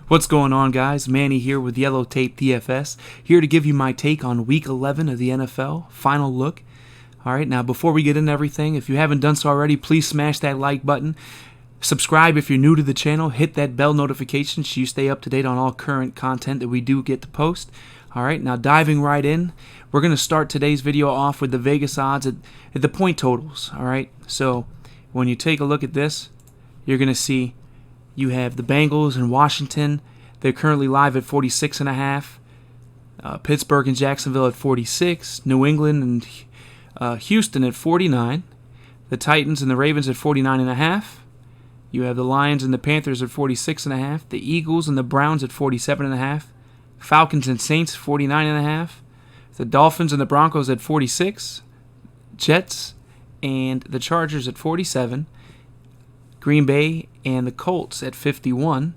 What's going on, guys? Manny here with Yellow Tape DFS, here to give you my take on Week 11 of the NFL, final look. Alright, now before we get into everything, if you haven't done so already, please smash that like button. Subscribe if you're new to the channel. Hit that bell notification so you stay up to date on all current content that we do get to post. Alright, now diving right in, we're going to start today's video off with the Vegas odds at the point totals. Alright, so when you take a look at this, you're going to see you have the Bengals and Washington. They're currently live at 46.5. Pittsburgh and Jacksonville at 46. New England and Houston at 49. The Titans and the Ravens at 49.5. You have the Lions and the Panthers at 46.5. The Eagles and the Browns at 47.5. Falcons and Saints 49.5. The Dolphins and the Broncos at 46. Jets and the Chargers at 47. Green Bay and the Colts at 51.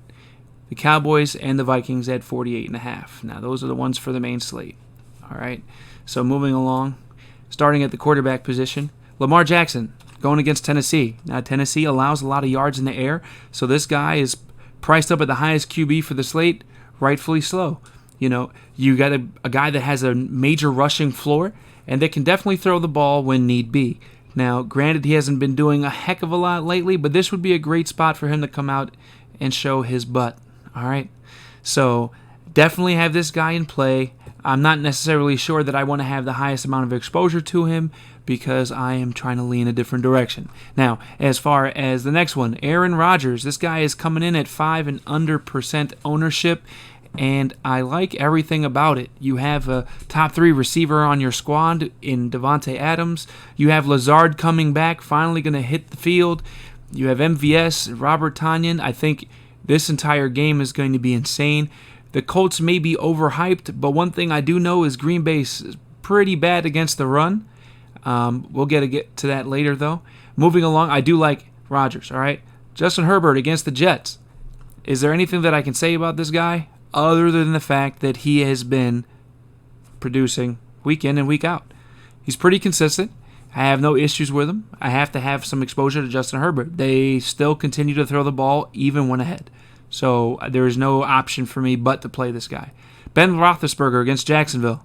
The Cowboys and the Vikings at 48.5. Now, those are the ones for the main slate. All right. So, moving along, starting at the quarterback position, Lamar Jackson going against Tennessee. Now, Tennessee allows a lot of yards in the air, so this guy is priced up at the highest QB for the slate, rightfully so. You know, you got a guy that has a major rushing floor and that can definitely throw the ball when need be. Now, granted, he hasn't been doing a heck of a lot lately, but this would be a great spot for him to come out and show his butt. All right? So, definitely have this guy in play. I'm not necessarily sure that I want to have the highest amount of exposure to him because I am trying to lean a different direction. Now, as far as the next one, Aaron Rodgers. This guy is coming in at 5% and under ownership, and I like everything about it. You have a top 3 receiver on your squad in Davante Adams. You have Lazard coming back, finally going to hit the field. You have MVS, Robert Tonyan. I think this entire game is going to be insane. The Colts may be overhyped, but one thing I do know is Green Bay is pretty bad against the run. We'll get to that later, though. Moving along, I do like Rodgers, all right? Justin Herbert against the Jets. Is there anything that I can say about this guy other than the fact that he has been producing week in and week out? He's pretty consistent. I have no issues with him. I have to have some exposure to Justin Herbert. They still continue to throw the ball even when ahead. So there is no option for me but to play this guy. Ben Roethlisberger against Jacksonville.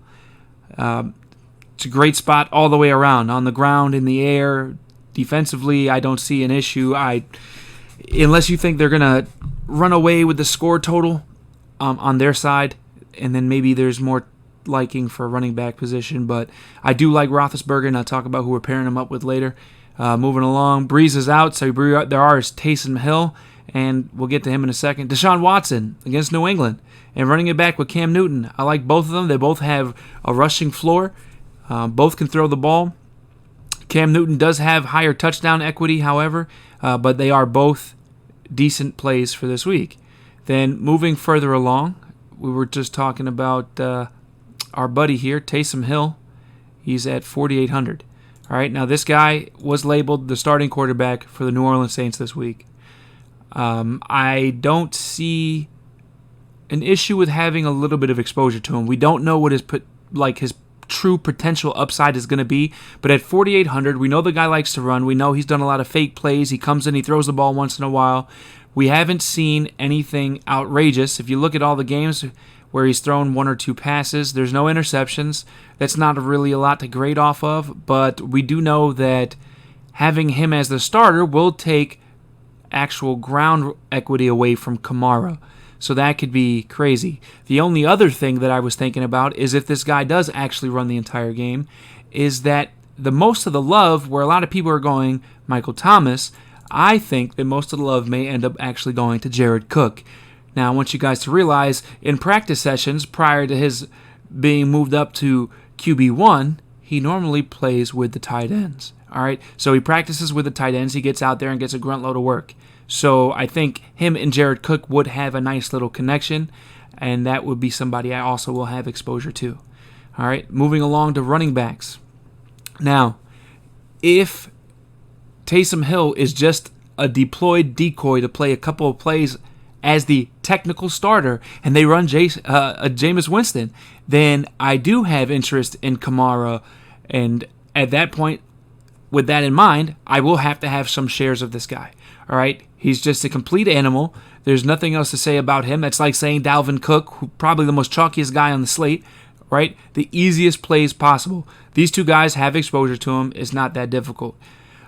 It's a great spot all the way around. On the ground, in the air, defensively, I don't see an issue. Unless you think they're going to run away with the score total on their side, and then maybe there's more liking for running back position. But I do like Roethlisberger, and I'll talk about who we're pairing him up with later. Moving along, Breeze is out, so there are Taysom Hill, and we'll get to him in a second. Deshaun Watson against New England, and running it back with Cam Newton. I like both of them. They both have a rushing floor. Both can throw the ball. Cam Newton does have higher touchdown equity, however, but they are both decent plays for this week. Then moving further along, we were just talking about our buddy here, Taysom Hill. He's at 4,800. All right, now this guy was labeled the starting quarterback for the New Orleans Saints this week. I don't see an issue with having a little bit of exposure to him. We don't know what his true potential upside is going to be, but at 4,800, we know the guy likes to run. We know he's done a lot of fake plays. He comes in, he throws the ball once in a while. We haven't seen anything outrageous. If you look at all the games where he's thrown 1 or 2 passes, there's no interceptions. That's not really a lot to grade off of, but we do know that having him as the starter will take actual ground equity away from Kamara. So that could be crazy. The only other thing that I was thinking about is if this guy does actually run the entire game, is that the most of the love, where a lot of people are going Michael Thomas, I think that most of the love may end up actually going to Jared Cook. Now, I want you guys to realize in practice sessions prior to his being moved up to QB1, he normally plays with the tight ends. All right, so he practices with the tight ends. He gets out there and gets a grunt load of work. So I think him and Jared Cook would have a nice little connection, and that would be somebody I also will have exposure to. All right, moving along to running backs. Now, if Taysom Hill is just a deployed decoy to play a couple of plays as the technical starter, and they run Jameis Winston, then I do have interest in Kamara, and at that point, with that in mind, I will have to have some shares of this guy. All right, he's just a complete animal There's nothing else to say about him. That's like saying Dalvin Cook, who probably the most chalkiest guy on the slate, right? The easiest plays possible. These two guys have exposure to him. It's not that difficult.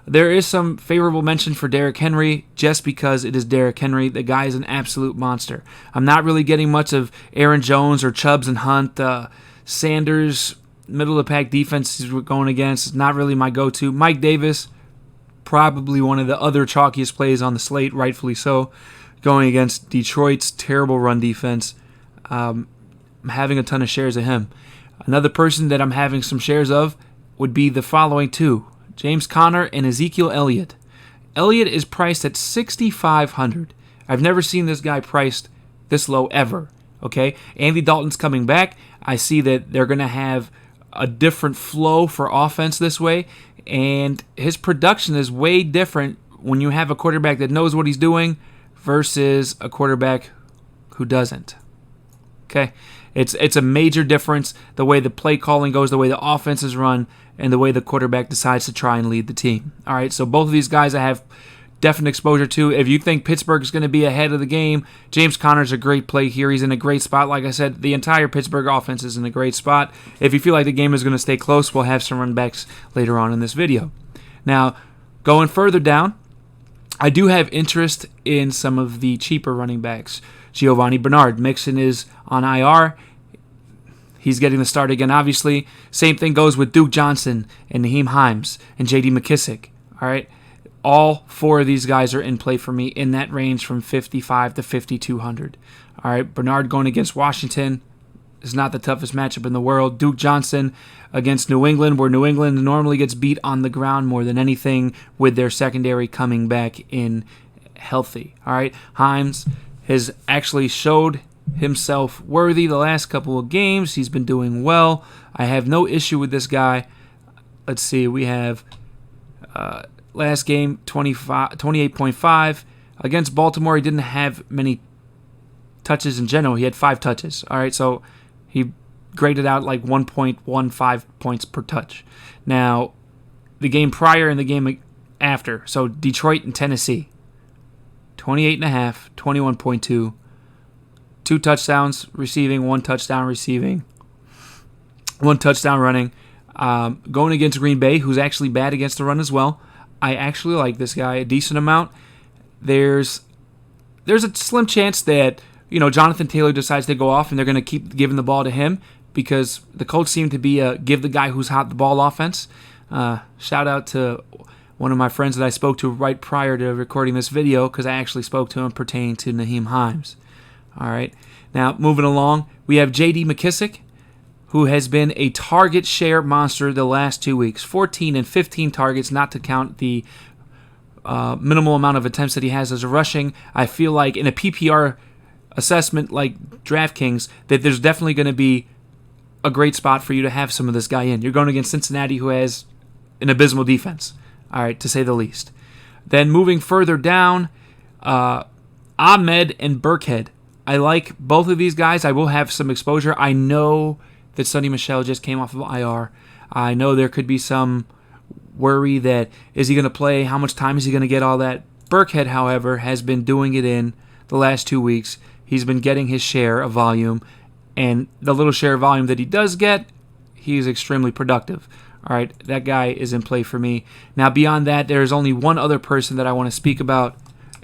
There is some favorable mention for Derrick Henry just because it is Derrick Henry. The guy is an absolute monster. I'm not really getting much of Aaron Jones or Chubbs and Hunt. Sanders, middle of the pack defenses we're going against, not really my go-to. Mike Davis, probably one of the other chalkiest plays on the slate, rightfully so, going against Detroit's terrible run defense. I'm having a ton of shares of him. Another person that I'm having some shares of would be the following two: James Conner and Ezekiel Elliott. Elliott is priced at $6,500. I've never seen this guy priced this low ever. Okay, Andy Dalton's coming back. I see that they're going to have a different flow for offense this way, and his production is way different when you have a quarterback that knows what he's doing versus a quarterback who doesn't. Okay, it's a major difference, the way the play calling goes, the way the offense is run, and the way the quarterback decides to try and lead the team. All right, so both of these guys I have definite exposure to. If you think Pittsburgh is going to be ahead of the game, James Conner's a great play here. He's in a great spot. Like I said, the entire Pittsburgh offense is in a great spot. If you feel like the game is going to stay close, we'll have some run backs later on in this video. Now, going further down, I do have interest in some of the cheaper running backs. Giovanni Bernard. Mixon is on IR. He's getting the start again, obviously. Same thing goes with Duke Johnson and Naheem Hines and J.D. McKissick. All right. All four of these guys are in play for me in that range from 55 to 5,200. All right, Bernard going against Washington is not the toughest matchup in the world. Duke Johnson against New England, where New England normally gets beat on the ground more than anything with their secondary coming back in healthy. All right, Hines has actually showed himself worthy the last couple of games. He's been doing well. I have no issue with this guy. Let's see, we have... last game, 28.5. Against Baltimore, he didn't have many touches in general. He had 5 touches. All right, so he graded out like 1.15 points per touch. Now, the game prior and the game after, so Detroit and Tennessee, 28.5, 21.2, 2 touchdowns receiving, 1 touchdown receiving, 1 touchdown running. Going against Green Bay, who's actually bad against the run as well. I actually like this guy a decent amount. There's a slim chance that, Jonathan Taylor decides to go off and they're going to keep giving the ball to him because the Colts seem to be a give the guy who's hot the ball offense. Shout out to one of my friends that I spoke to right prior to recording this video because I actually spoke to him pertaining to Naheem Hines. All right. Now, moving along, we have J.D. McKissick, who has been a target share monster the last 2 weeks. 14 and 15 targets, not to count the minimal amount of attempts that he has as a rushing. I feel like in a PPR assessment like DraftKings, that there's definitely going to be a great spot for you to have some of this guy in. You're going against Cincinnati, who has an abysmal defense, all right, to say the least. Then moving further down, Ahmed and Burkhead. I like both of these guys. I will have some exposure. I know that Sonny Michel just came off of IR. I know there could be some worry that, is he going to play? How much time is he going to get? All that. Burkhead, however, has been doing it in the last 2 weeks. He's been getting his share of volume, and the little share of volume that he does get, he is extremely productive. All right, that guy is in play for me. Now, beyond that, there is only one other person that I want to speak about,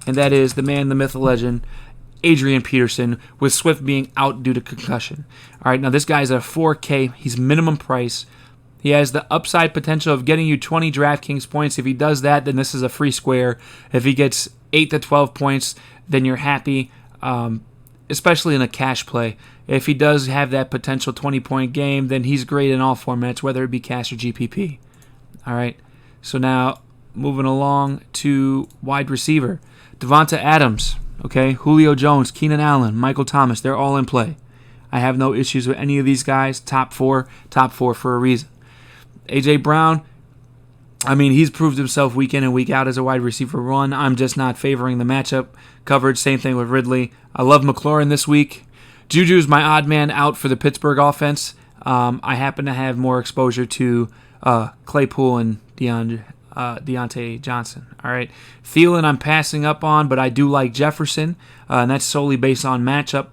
and that is the man, the myth, the legend, Adrian Peterson, with Swift being out due to concussion. All right, now this guy's at 4K. He's minimum price. He has the upside potential of getting you 20 DraftKings points. If he does that, then this is a free square. If he gets 8 to 12 points, then you're happy, especially in a cash play. If he does have that potential 20-point game, then he's great in all formats, whether it be cash or GPP. All right, so now moving along to wide receiver. Devonta Adams. Okay, Julio Jones, Keenan Allen, Michael Thomas, they're all in play. I have no issues with any of these guys. Top four for a reason. A.J. Brown, he's proved himself week in and week out as a wide receiver one. I'm just not favoring the matchup coverage. Same thing with Ridley. I love McLaurin this week. Juju's my odd man out for the Pittsburgh offense. I happen to have more exposure to Claypool and DeAndre Deontay Johnson. All right. Thielen I'm passing up on, but I do like Jefferson, and that's solely based on matchup.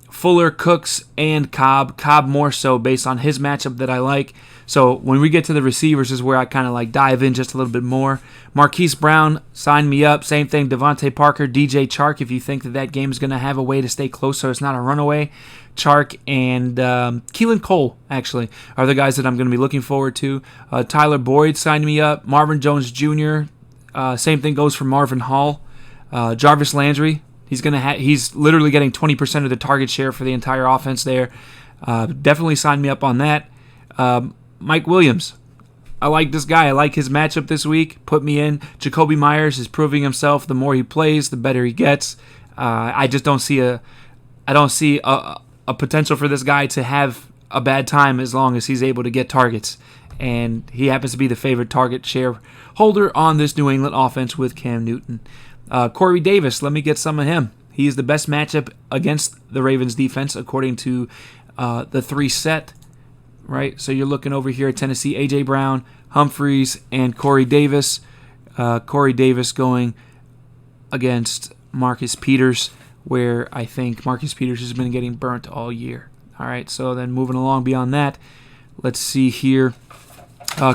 Fuller, Cooks, and Cobb. Cobb more so based on his matchup that I like. So when we get to the receivers is where I kind of like dive in just a little bit more. Marquise Brown, sign me up. Same thing, Devontae Parker, DJ Chark, if you think that game is going to have a way to stay close so it's not a runaway. Chark and Keelan Cole, actually, are the guys that I'm going to be looking forward to. Tyler Boyd, sign me up. Marvin Jones Jr., same thing goes for Marvin Hall. Jarvis Landry, he's literally getting 20% of the target share for the entire offense there. Definitely sign me up on that. Mike Williams, I like this guy. I like his matchup this week. Put me in. Jacoby Myers is proving himself. The more he plays, the better he gets. I just don't see a potential for this guy to have a bad time as long as he's able to get targets. And he happens to be the favorite target share holder on this New England offense with Cam Newton. Corey Davis, let me get some of him. He is the best matchup against the Ravens defense according to the 3 set. Right, so you're looking over here at Tennessee, A.J. Brown, Humphreys, and Corey Davis. Corey Davis going against Marcus Peters, where I think Marcus Peters has been getting burnt all year. All right, so then moving along beyond that, let's see here.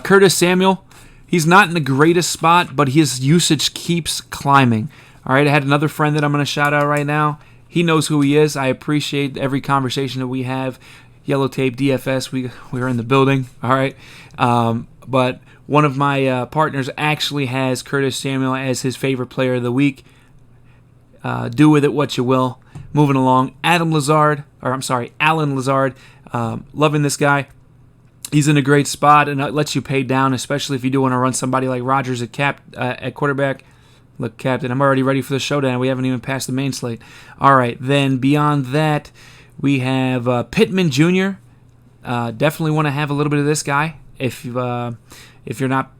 Curtis Samuel, he's not in the greatest spot, but his usage keeps climbing. All right, I had another friend that I'm going to shout out right now. He knows who he is. I appreciate every conversation that we have. Yellow Tape DFS, we're in the building, all right? But one of my partners actually has Curtis Samuel as his favorite player of the week. Do with it what you will. Moving along, Alan Lazard. Loving this guy. He's in a great spot, and it lets you pay down, especially if you do want to run somebody like Rodgers at quarterback. Look, Captain, I'm already ready for the showdown. We haven't even passed the main slate. All right, then beyond that, we have Pittman Jr. Definitely want to have a little bit of this guy if you're not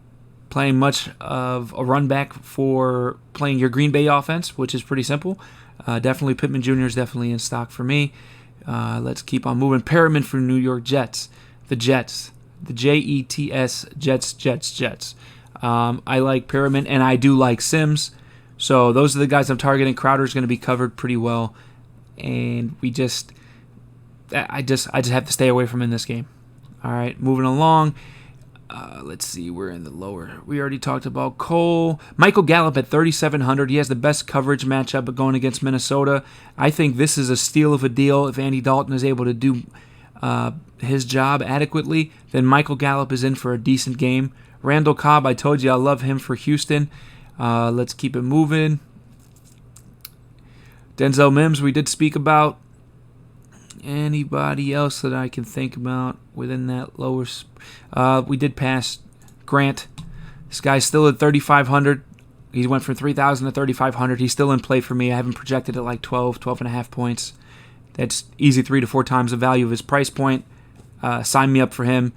playing much of a run back for playing your Green Bay offense, which is pretty simple. Definitely Pittman Jr. is definitely in stock for me. Let's keep on moving. Perriman for New York Jets. The Jets. The Jets, Jets. I like Perriman, and I do like Sims. So those are the guys I'm targeting. Crowder's going to be covered pretty well. And I just have to stay away from in this game. All right, moving along. Let's see, we're in the lower. We already talked about Cole. Michael Gallup at 3,700. He has the best coverage matchup going against Minnesota. I think this is a steal of a deal. If Andy Dalton is able to do his job adequately, then Michael Gallup is in for a decent game. Randall Cobb, I told you I love him for Houston. Let's keep it moving. Denzel Mims, we did speak about. Anybody else that I can think about within that lower? We did pass Grant. This guy's still at 3,500. He went from 3,000 to 3,500. He's still in play for me. I haven't projected at like 12 and a half points. That's easy 3 to 4 times the value of his price point. Sign me up for him.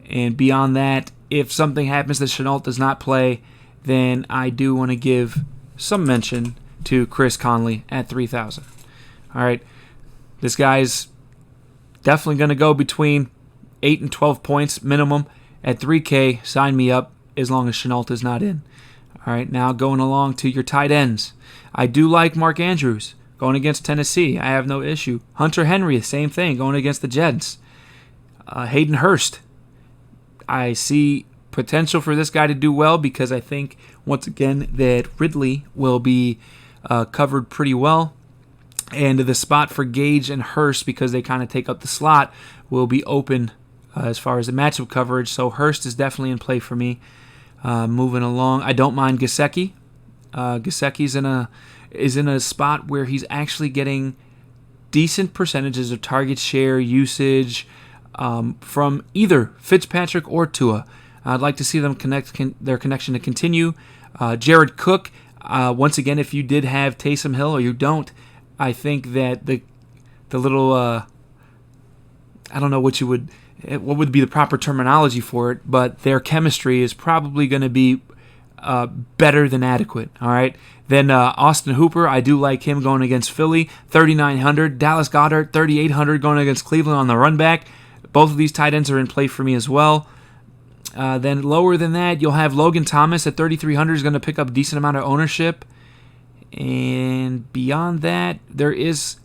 And beyond that, if something happens that Shenault does not play, then I do want to give some mention to Chris Conley at 3,000. All right. This guy's definitely going to go between 8 and 12 points minimum. At 3K, sign me up as long as Shenault is not in. All right, now going along to your tight ends. I do like Mark Andrews going against Tennessee. I have no issue. Hunter Henry, same thing, going against the Jets. Hayden Hurst. I see potential for this guy to do well because I think, once again, that Ridley will be covered pretty well. And the spot for Gage and Hurst, because they kind of take up the slot, will be open as far as the matchup coverage. So Hurst is definitely in play for me. Moving along, I don't mind Gesicki. Gesicki's is in a spot where he's actually getting decent percentages of target share usage from either Fitzpatrick or Tua. I'd like to see them their connection to continue. Jared Cook, once again, if you did have Taysom Hill or you don't, I think that the little I don't know what would be the proper terminology for it, but their chemistry is probably going to be better than adequate. All right. Then Austin Hooper, I do like him going against Philly, 3,900. Dallas Goedert, 3,800 going against Cleveland on the run back. Both of these tight ends are in play for me as well. Then lower than that, you'll have Logan Thomas at 3,300 is going to pick up a decent amount of ownership. And beyond that, there is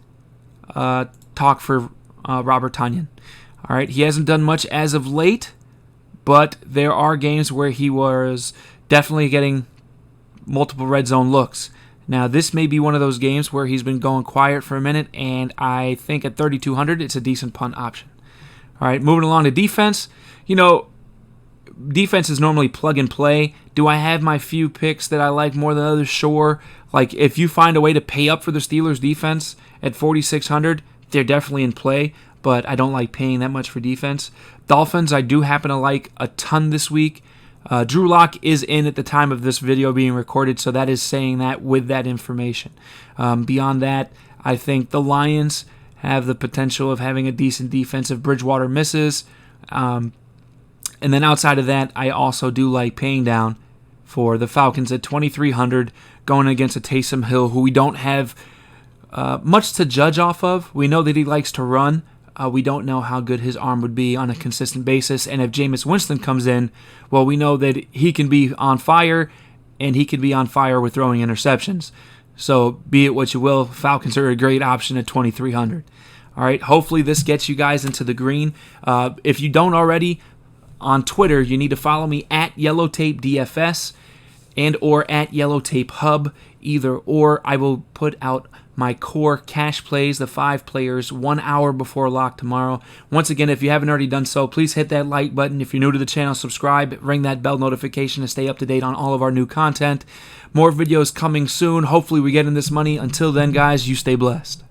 talk for Robert Tonyan. All right, he hasn't done much as of late, but there are games where he was definitely getting multiple red zone looks. Now, this may be one of those games where he's been going quiet for a minute, and I think at 3,200, it's a decent punt option. All right, moving along to defense. Defense is normally plug and play. Do I have my few picks that I like more than others? Sure. Like, if you find a way to pay up for the Steelers' defense at 4,600, they're definitely in play, but I don't like paying that much for defense. Dolphins, I do happen to like a ton this week. Drew Lock is in at the time of this video being recorded, so that is saying that with that information. Beyond that, I think the Lions have the potential of having a decent defense if Bridgewater misses. And then outside of that, I also do like paying down for the Falcons at 2,300, going against a Taysom Hill, who we don't have much to judge off of. We know that he likes to run. We don't know how good his arm would be on a consistent basis. And if Jameis Winston comes in, well, we know that he can be on fire, and he can be on fire with throwing interceptions. So be it what you will, Falcons are a great option at 2,300. All right, hopefully this gets you guys into the green. If you don't already, on Twitter, you need to follow me at YellowTapeDFS and or at YellowTapeHub. Either or, I will put out my core cash plays, the 5 players, 1 hour before lock tomorrow. Once again, if you haven't already done so, please hit that like button. If you're new to the channel, subscribe, ring that bell notification to stay up to date on all of our new content. More videos coming soon. Hopefully we get in this money. Until then, guys, you stay blessed.